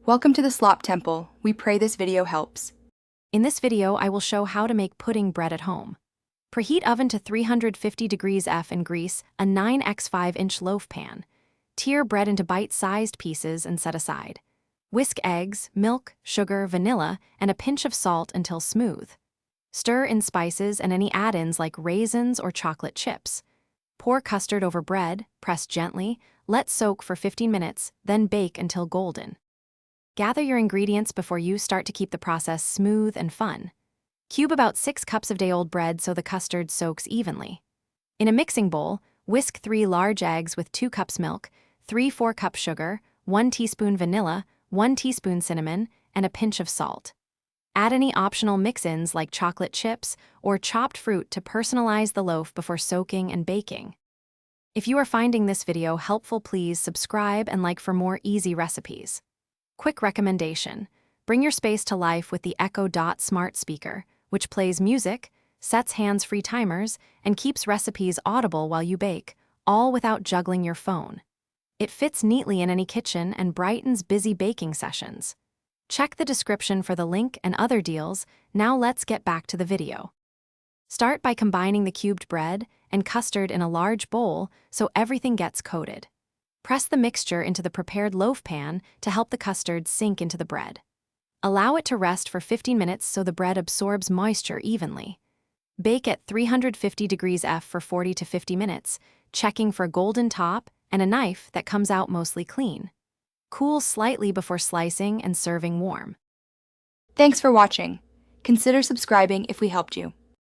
Welcome to the Slop Temple. We pray this video helps. In this video, I will show how to make pudding bread at home. Preheat oven to 350 degrees F and grease a 9x 5-inch loaf pan. Tear bread into bite-sized pieces and set aside. Whisk eggs, milk, sugar, vanilla, and a pinch of salt until smooth. Stir in spices and any add-ins like raisins or chocolate chips. Pour custard over bread, press gently, let soak for 15 minutes, then bake until golden. Gather your ingredients before you start to keep the process smooth and fun. Cube about 6 cups of day-old bread so the custard soaks evenly. In a mixing bowl, whisk 3 large eggs with 2 cups milk, 3 4-cup sugar, 1 teaspoon vanilla, 1 teaspoon cinnamon, and a pinch of salt. Add any optional mix-ins like chocolate chips or chopped fruit to personalize the loaf before soaking and baking. If you are finding this video helpful, please subscribe and like for more easy recipes. Quick recommendation: bring your space to life with the Echo Dot smart speaker, which plays music, sets hands-free timers, and keeps recipes audible while you bake, all without juggling your phone. It fits neatly in any kitchen and brightens busy baking sessions. Check the description for the link and other deals. Now let's get back to the video. Start by combining the cubed bread and custard in a large bowl so everything gets coated. Press the mixture into the prepared loaf pan to help the custard sink into the bread. Allow it to rest for 15 minutes so the bread absorbs moisture evenly. Bake at 350 degrees F for 40 to 50 minutes, checking for a golden top and a knife that comes out mostly clean. Cool slightly before slicing and serving warm. Thanks for watching. Consider subscribing if we helped you.